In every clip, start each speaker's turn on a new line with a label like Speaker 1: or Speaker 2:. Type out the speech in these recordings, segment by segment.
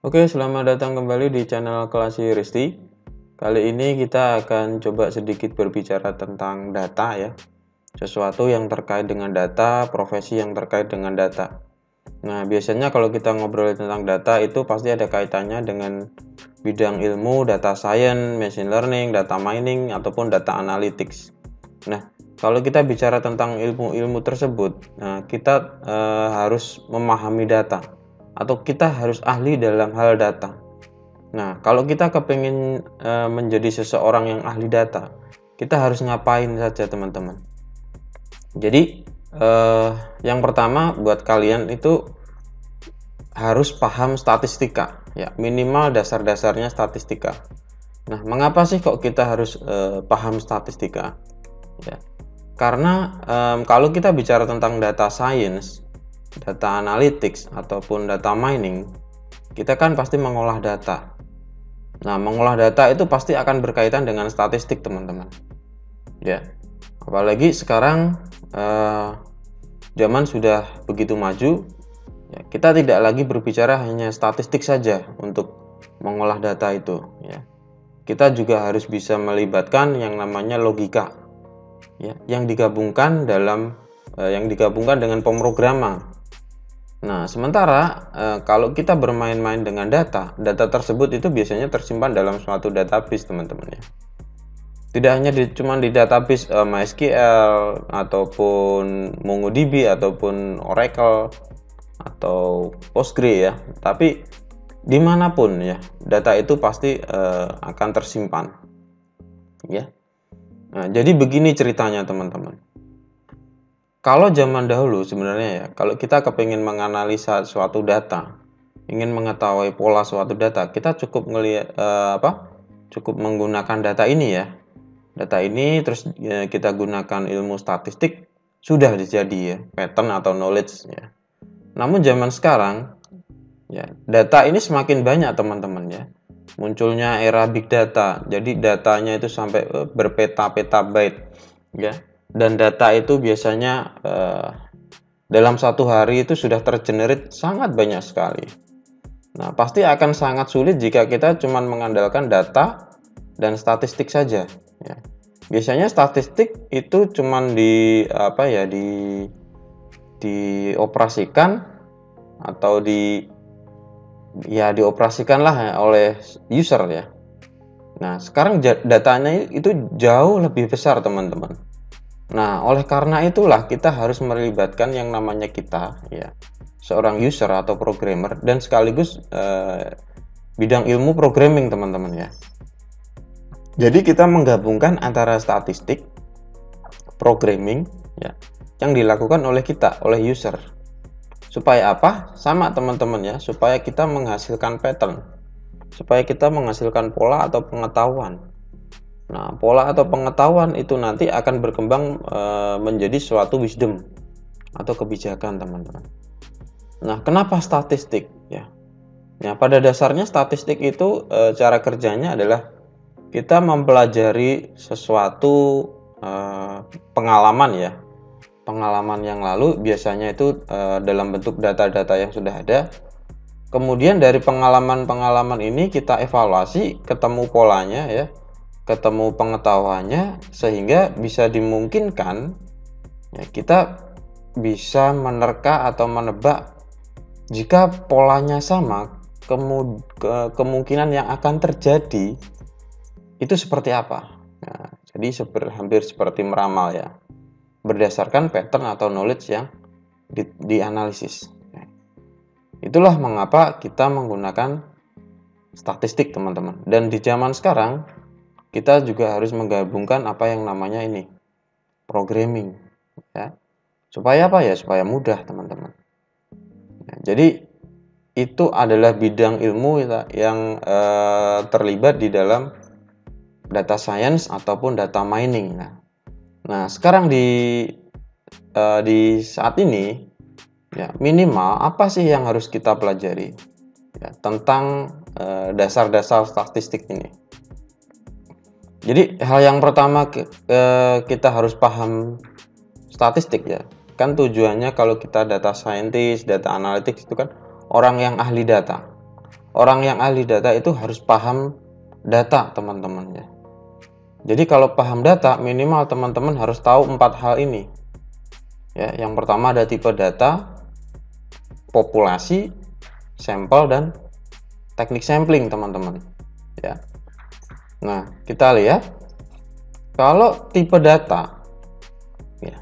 Speaker 1: Oke, selamat datang kembali di channel Kelasi Risti. Kali ini kita akan coba sedikit berbicara tentang data ya. Sesuatu yang terkait dengan data, profesi yang terkait dengan data. Nah, biasanya kalau kita ngobrol tentang data itu pasti ada kaitannya dengan bidang ilmu, data science, machine learning, data mining, ataupun data analytics. Nah, kalau kita bicara tentang ilmu-ilmu tersebut, nah kita harus memahami data atau kita harus ahli dalam hal data. Nah, kalau kita kepingin menjadi seseorang yang ahli data, kita harus ngapain saja teman-teman? Jadi, yang pertama buat kalian itu harus paham statistika, ya minimal dasar-dasarnya statistika. Nah, mengapa sih kok kita harus paham statistika? Ya, karena kalau kita bicara tentang data science, data analytics ataupun data mining, kita kan pasti mengolah data. Nah, mengolah data itu pasti akan berkaitan dengan statistik, teman-teman. Ya, apalagi sekarang zaman sudah begitu maju, ya, kita tidak lagi berbicara hanya statistik saja untuk mengolah data itu. Ya, kita juga harus bisa melibatkan yang namanya logika, ya, yang digabungkan dengan pemrograman. Nah, sementara kalau kita bermain-main dengan data tersebut itu biasanya tersimpan dalam suatu database, teman-teman ya. Tidak hanya cuma di database MySQL ataupun MongoDB ataupun Oracle atau Postgre ya, tapi dimanapun ya, data itu pasti akan tersimpan ya. Nah, jadi begini ceritanya teman-teman. Kalau zaman dahulu sebenarnya ya, kalau kita kepingin menganalisa suatu data, ingin mengetahui pola suatu data, kita cukup cukup menggunakan data ini ya. Data ini terus ya, kita gunakan ilmu statistik, sudah jadi ya, pattern atau knowledge ya. Namun zaman sekarang ya, data ini semakin banyak teman-teman ya. Munculnya era big data. Jadi datanya itu sampai berpeta-peta byte ya. Dan data itu biasanya dalam satu hari itu sudah tergenerate sangat banyak sekali. Nah, pasti akan sangat sulit jika kita cuma mengandalkan data dan statistik saja. Ya. Biasanya statistik itu cuma dioperasikan atau dioperasikanlah ya, oleh user ya. Nah, sekarang datanya itu jauh lebih besar teman-teman. Nah, oleh karena itulah kita harus melibatkan yang namanya kita, ya, seorang user atau programmer dan sekaligus bidang ilmu programming, teman-teman ya. Jadi kita menggabungkan antara statistik, programming, ya, yang dilakukan oleh kita, oleh user. Supaya apa? Sama teman-teman ya, supaya kita menghasilkan pattern, supaya kita menghasilkan pola atau pengetahuan. Nah, pola atau pengetahuan itu nanti akan berkembang menjadi suatu wisdom atau kebijakan, teman-teman. Nah, kenapa statistik ya? Ya, pada dasarnya statistik itu cara kerjanya adalah kita mempelajari sesuatu pengalaman ya. Pengalaman yang lalu biasanya itu dalam bentuk data-data yang sudah ada. Kemudian dari pengalaman-pengalaman ini kita evaluasi, ketemu polanya ya, ketemu pengetahuannya, sehingga bisa dimungkinkan ya, kita bisa menerka atau menebak jika polanya sama, kemungkinan yang akan terjadi itu seperti apa. Nah, jadi hampir seperti meramal ya, berdasarkan pattern atau knowledge yang dianalisis. Itulah mengapa kita menggunakan statistik, teman-teman. Dan di zaman sekarang kita juga harus menggabungkan apa yang namanya ini programming ya. Supaya apa ya? Supaya mudah, teman-teman. Ya, jadi itu adalah bidang ilmu yang terlibat di dalam data science ataupun data mining. Nah, sekarang di saat ini ya, minimal apa sih yang harus kita pelajari ya, tentang dasar-dasar statistik ini. Jadi hal yang pertama kita harus paham statistik ya. Kan tujuannya kalau kita data scientist, data analytics itu kan orang yang ahli data. orang yang ahli data itu harus paham data, teman-teman ya. Jadi kalau paham data, minimal teman-teman harus tahu 4 hal ini. Ya, yang pertama ada tipe data, populasi, sampel, dan teknik sampling, teman-teman. Ya. Nah, kita lihat kalau tipe data, ya,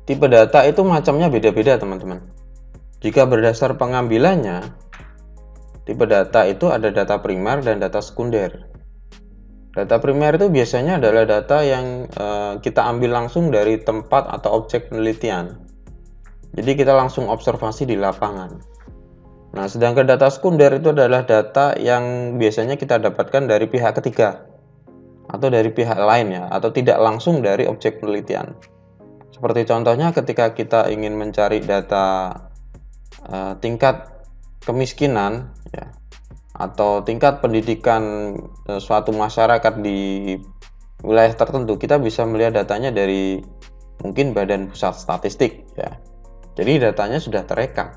Speaker 1: tipe data itu macamnya beda-beda, teman-teman. Jika berdasar pengambilannya, tipe data itu ada data primer dan data sekunder. Data primer itu biasanya adalah data yang kita ambil langsung dari tempat atau objek penelitian. Jadi kita langsung observasi di lapangan. Nah, sedangkan data sekunder itu adalah data yang biasanya kita dapatkan dari pihak ketiga atau dari pihak lain ya, atau tidak langsung dari objek penelitian. Seperti contohnya ketika kita ingin mencari data tingkat kemiskinan ya, atau tingkat pendidikan suatu masyarakat di wilayah tertentu, kita bisa melihat datanya dari mungkin Badan Pusat Statistik ya. Jadi datanya sudah terekam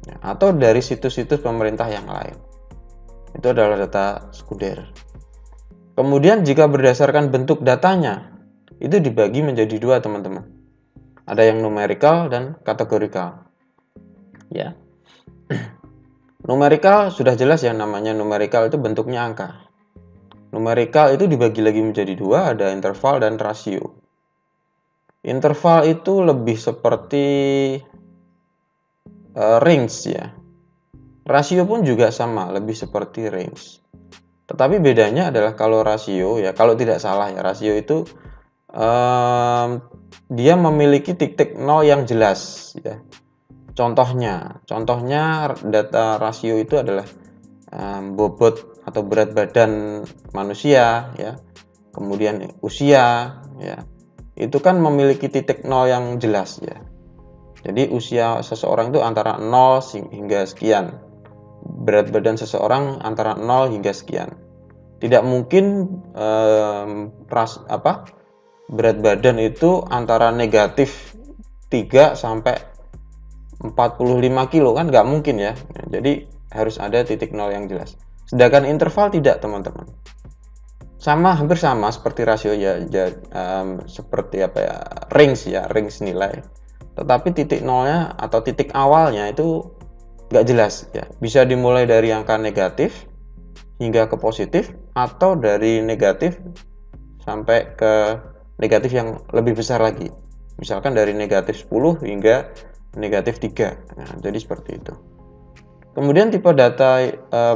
Speaker 1: ya, atau dari situs-situs pemerintah yang lain. Itu adalah data sekunder. Kemudian jika berdasarkan bentuk datanya, itu dibagi menjadi dua, teman-teman. Ada yang numerical dan kategorikal. Ya. Numerical sudah jelas ya, namanya numerical itu bentuknya angka. Numerical itu dibagi lagi menjadi dua, ada interval dan rasio. Interval itu lebih seperti range ya. Rasio pun juga sama, lebih seperti range. Tetapi bedanya adalah kalau rasio ya, kalau tidak salah ya, rasio itu dia memiliki titik nol yang jelas ya. Contohnya data rasio itu adalah bobot atau berat badan manusia ya, kemudian usia ya, itu kan memiliki titik nol yang jelas ya. Jadi usia seseorang itu antara 0 hingga sekian, berat badan seseorang antara 0 hingga sekian. Tidak mungkin berat badan itu antara negatif 3 sampai 45 kilo, kan nggak mungkin ya. Jadi harus ada titik nol yang jelas. Sedangkan interval tidak, teman-teman. Hampir sama seperti rasio ya, seperti apa ya, range nilai. Tetapi titik nolnya atau titik awalnya itu nggak jelas ya. Bisa dimulai dari angka negatif hingga ke positif, atau dari negatif sampai ke negatif yang lebih besar lagi. Misalkan dari negatif 10 hingga negatif 3. Nah, jadi seperti itu. Kemudian tipe data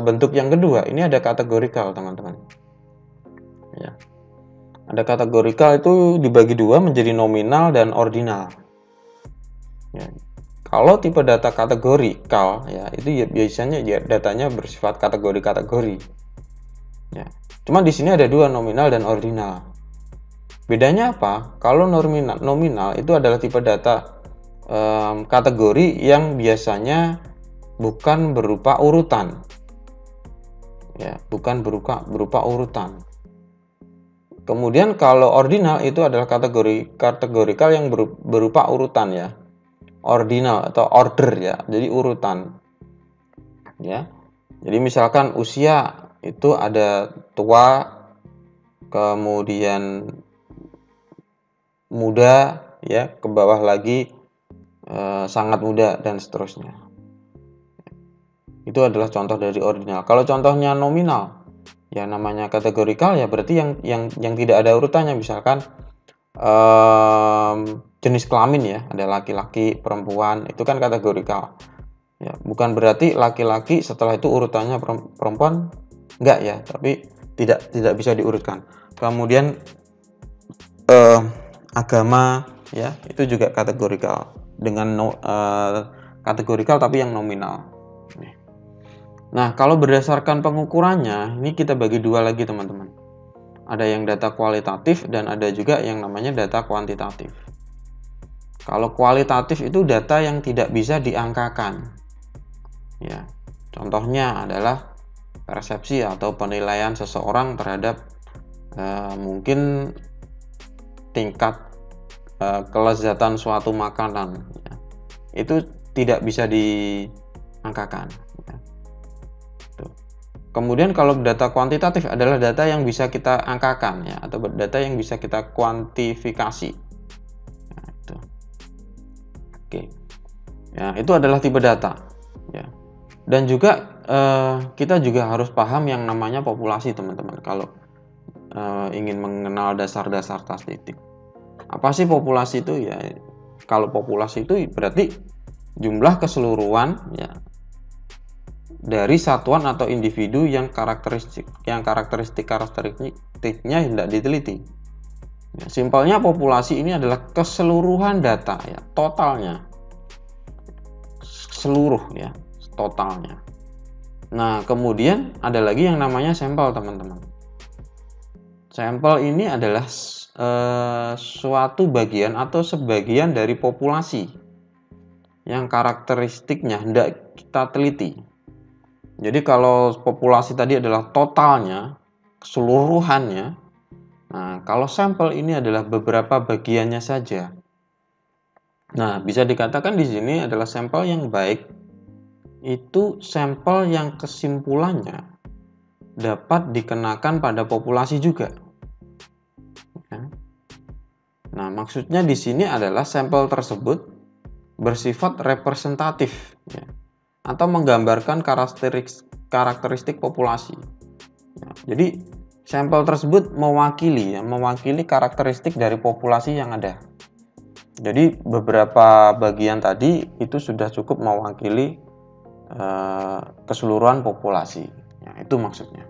Speaker 1: bentuk yang kedua, ini ada kategorikal, teman-teman. Ya. Ada kategorikal, itu dibagi dua menjadi nominal dan ordinal. Ya. Kalau tipe data kategorikal ya, itu ya biasanya ya datanya bersifat kategori-kategori. Ya. Cuma di sini ada dua, nominal dan ordinal. Bedanya apa? Kalau nominal itu adalah tipe data kategori yang biasanya bukan berupa urutan ya, bukan berupa urutan. Kemudian kalau ordinal itu adalah kategorikal yang berupa urutan ya, ordinal atau order ya, jadi urutan ya. Jadi misalkan usia itu ada tua, kemudian muda ya, ke bawah lagi sangat muda, dan seterusnya. Itu adalah contoh dari ordinal. Kalau contohnya nominal ya, namanya kategorikal ya, berarti yang tidak ada urutannya. Misalkan jenis kelamin ya, ada laki-laki, perempuan, itu kan kategorikal ya. Bukan berarti laki-laki setelah itu urutannya perempuan, enggak ya, tapi tidak bisa diurutkan. Kemudian agama ya, itu juga kategorikal, dengan kategorikal tapi yang nominal. Nah, kalau berdasarkan pengukurannya, ini kita bagi dua lagi, teman-teman. Ada yang data kualitatif dan ada juga yang namanya data kuantitatif. Kalau kualitatif itu data yang tidak bisa diangkakan. Ya, contohnya adalah persepsi atau penilaian seseorang terhadap mungkin tingkat kelezatan suatu makanan ya. Itu tidak bisa diangkakan ya. Kemudian kalau data kuantitatif adalah data yang bisa kita angkakan ya, atau data yang bisa kita kuantifikasi. Nah, itu. Oke. Ya, itu adalah tipe data ya. Dan juga kita juga harus paham yang namanya populasi, teman-teman. Kalau ingin mengenal dasar-dasar statistik. Apa sih populasi itu ya? Kalau populasi itu berarti jumlah keseluruhan ya dari satuan atau individu yang karakteristiknya hendak diteliti. Ya, simpelnya populasi ini adalah keseluruhan data ya, totalnya. Seluruh ya, totalnya. Nah, kemudian ada lagi yang namanya sampel, teman-teman. Sampel ini adalah suatu bagian atau sebagian dari populasi yang karakteristiknya hendak kita teliti. Jadi kalau populasi tadi adalah totalnya, keseluruhannya. Nah, kalau sampel ini adalah beberapa bagiannya saja. Nah, bisa dikatakan di sini adalah sampel yang baik itu sampel yang kesimpulannya dapat dikenakan pada populasi juga. Nah, maksudnya di sini adalah sampel tersebut bersifat representatif ya, atau menggambarkan karakteristik populasi. Ya, jadi sampel tersebut mewakili karakteristik dari populasi yang ada. Jadi beberapa bagian tadi itu sudah cukup mewakili keseluruhan populasi. Ya, itu maksudnya.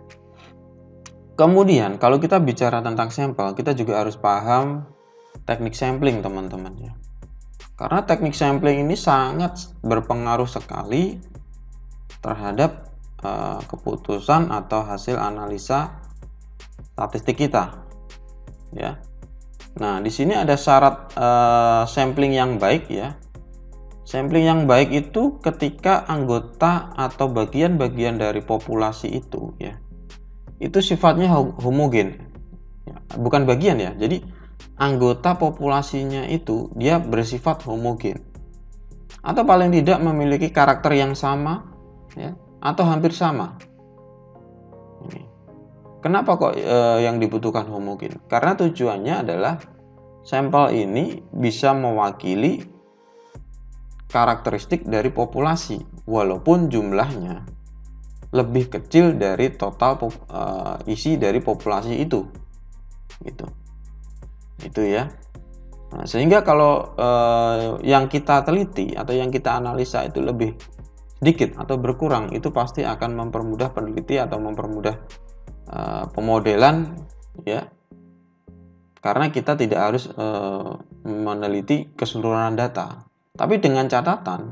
Speaker 1: Kemudian kalau kita bicara tentang sampel, kita juga harus paham teknik sampling, teman-teman ya. Karena teknik sampling ini sangat berpengaruh sekali terhadap keputusan atau hasil analisa statistik kita. Ya. Nah, di sini ada syarat sampling yang baik ya. Sampling yang baik itu ketika anggota atau bagian-bagian dari populasi itu ya, itu sifatnya homogen. Ya, bukan bagian ya. Jadi anggota populasinya itu dia bersifat homogen. Atau paling tidak memiliki karakter yang sama ya, atau hampir sama. Ini. Kenapa kok yang dibutuhkan homogen? Karena tujuannya adalah sampel ini bisa mewakili karakteristik dari populasi walaupun jumlahnya lebih kecil dari total isi dari populasi itu, gitu. Itu ya. Nah, sehingga kalau yang kita teliti atau yang kita analisa itu lebih sedikit atau berkurang, itu pasti akan mempermudah peneliti atau mempermudah pemodelan ya. Karena kita tidak harus meneliti keseluruhan data, tapi dengan catatan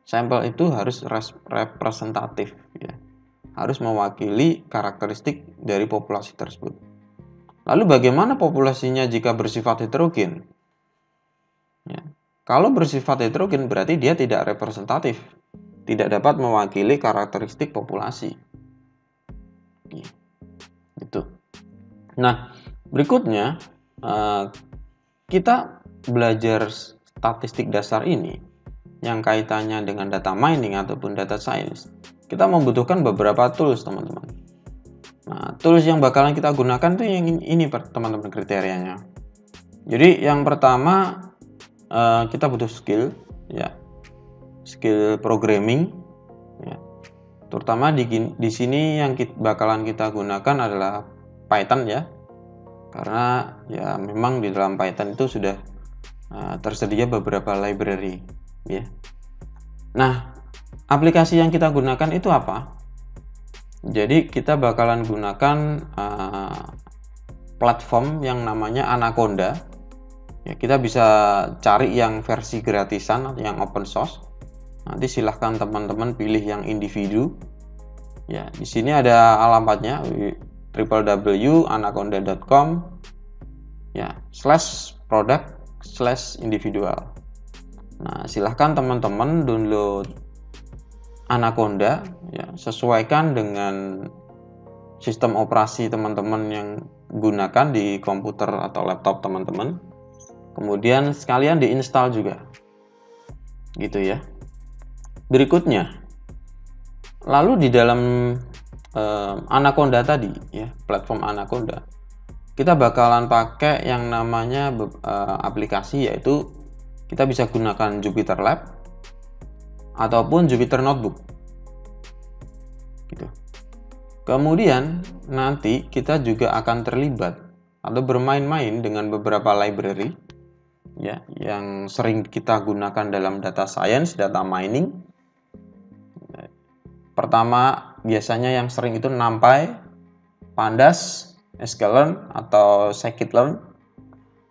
Speaker 1: sampel itu harus representatif ya. Harus mewakili karakteristik dari populasi tersebut. Lalu bagaimana populasinya jika bersifat heterogen? Ya. Kalau bersifat heterogen berarti dia tidak representatif, tidak dapat mewakili karakteristik populasi. Gitu. Nah, berikutnya kita belajar statistik dasar ini yang kaitannya dengan data mining ataupun data science. Kita membutuhkan beberapa tools, teman-teman. Nah, tools yang bakalan kita gunakan tuh yang ini, teman-teman, kriterianya. Jadi yang pertama kita butuh skill, ya, skill programming, ya. Terutama di sini yang bakalan kita gunakan adalah Python ya, karena ya memang di dalam Python itu sudah tersedia beberapa library, ya. Nah, aplikasi yang kita gunakan itu apa? Jadi kita bakalan gunakan platform yang namanya Anaconda. Ya, kita bisa cari yang versi gratisan atau yang open source. Nanti silahkan teman-teman pilih yang individu. Ya, di sini ada alamatnya www.anaconda.com ya /product/individual. Nah, silahkan teman-teman download Anaconda ya, sesuaikan dengan sistem operasi teman-teman yang gunakan di komputer atau laptop teman-teman. Kemudian sekalian diinstal juga. Gitu ya. Berikutnya, lalu di dalam Anaconda tadi ya, platform Anaconda, kita bakalan pakai yang namanya aplikasi, yaitu kita bisa gunakan Jupyter Lab ataupun Jupyter Notebook gitu. Kemudian nanti kita juga akan terlibat atau bermain-main dengan beberapa library ya yang sering kita gunakan dalam data science, data mining. Pertama biasanya yang sering itu NumPy, Pandas, sklearn atau scikit-learn,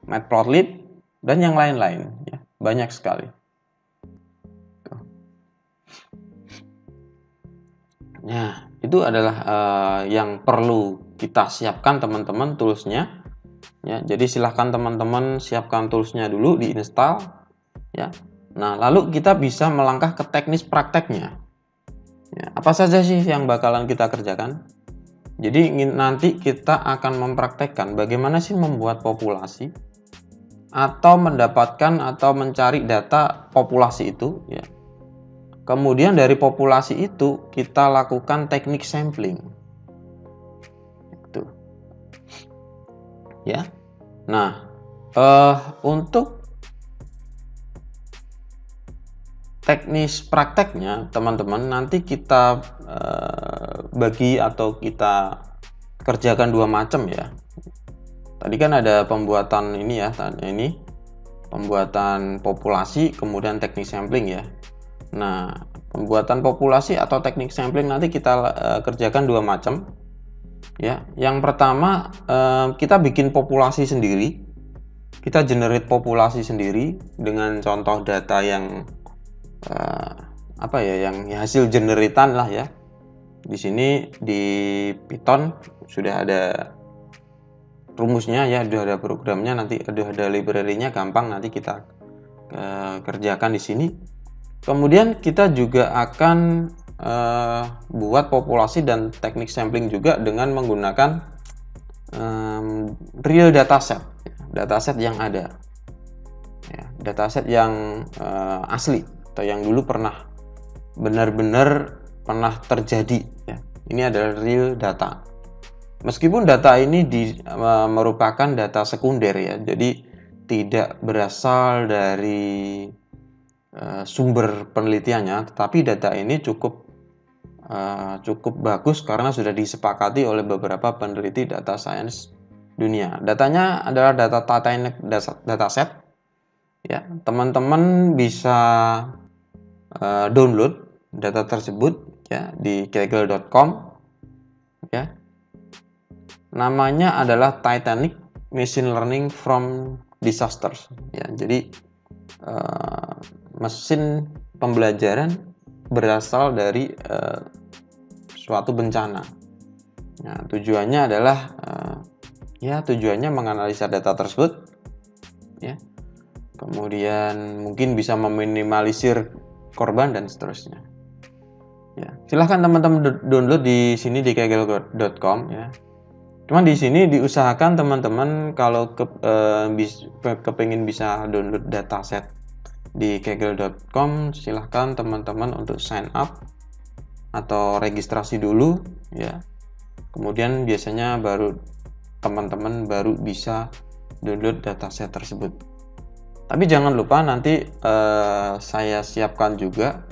Speaker 1: matplotlib, dan yang lain-lain ya, banyak sekali. Nah, itu adalah yang perlu kita siapkan teman-teman, toolsnya ya. Jadi silahkan teman-teman siapkan toolsnya dulu, diinstal ya. Nah, lalu kita bisa melangkah ke teknis prakteknya ya. Apa saja sih yang bakalan kita kerjakan? Jadi nanti kita akan mempraktekkan bagaimana sih membuat populasi atau mendapatkan atau mencari data populasi itu ya. Kemudian dari populasi itu kita lakukan teknik sampling. Itu. Ya. Nah, untuk teknis prakteknya teman-teman nanti kita bagi atau kita kerjakan dua macam ya. Tadi kan ada pembuatan ini ya, ini pembuatan populasi, kemudian teknik sampling ya. Nah, pembuatan populasi atau teknik sampling nanti kita kerjakan dua macam ya. Yang pertama kita bikin populasi sendiri, kita generate populasi sendiri dengan contoh data yang yang hasil generatan lah ya. Di sini di Python sudah ada rumusnya ya, sudah ada programnya, nanti ada library-nya, gampang nanti kita kerjakan di sini. Kemudian kita juga akan buat populasi dan teknik sampling juga dengan menggunakan real dataset yang ada ya, dataset yang asli atau yang dulu benar-benar pernah terjadi ya. Ini adalah real data. Meskipun data ini merupakan data sekunder ya, jadi tidak berasal dari sumber penelitiannya, tetapi data ini cukup bagus karena sudah disepakati oleh beberapa peneliti data science dunia. Datanya adalah dataset ya. Teman-teman bisa download data tersebut ya di kaggle.com ya. Namanya adalah Titanic Machine Learning from Disasters ya. Jadi mesin pembelajaran berasal dari suatu bencana. Nah, tujuannya adalah tujuannya menganalisa data tersebut ya. Kemudian mungkin bisa meminimalisir korban dan seterusnya. Ya, silahkan teman-teman download di sini di kaggle.com ya. Cuman di sini diusahakan teman-teman kalau kepingin bisa download dataset di kaggle.com, silahkan teman-teman untuk sign up atau registrasi dulu ya. Kemudian biasanya teman-teman baru bisa download dataset tersebut. Tapi jangan lupa nanti saya siapkan juga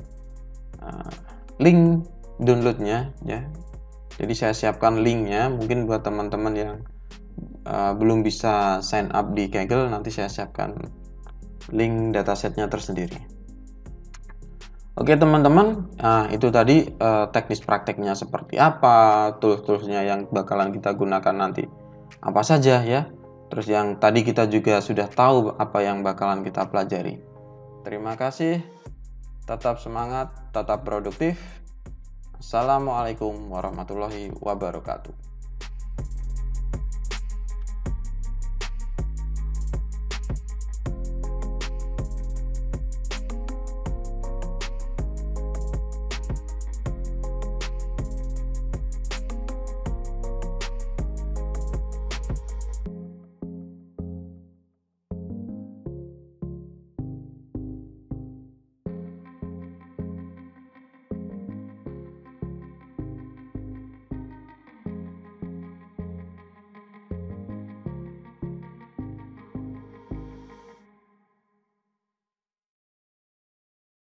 Speaker 1: link downloadnya ya. Jadi saya siapkan linknya, mungkin buat teman-teman yang belum bisa sign up di Kaggle, nanti saya siapkan link datasetnya tersendiri. Oke teman-teman, itu tadi teknis prakteknya seperti apa, tools-toolsnya yang bakalan kita gunakan nanti apa saja ya. Terus yang tadi kita juga sudah tahu apa yang bakalan kita pelajari. Terima kasih, tetap semangat, tetap produktif. Assalamualaikum warahmatullahi wabarakatuh.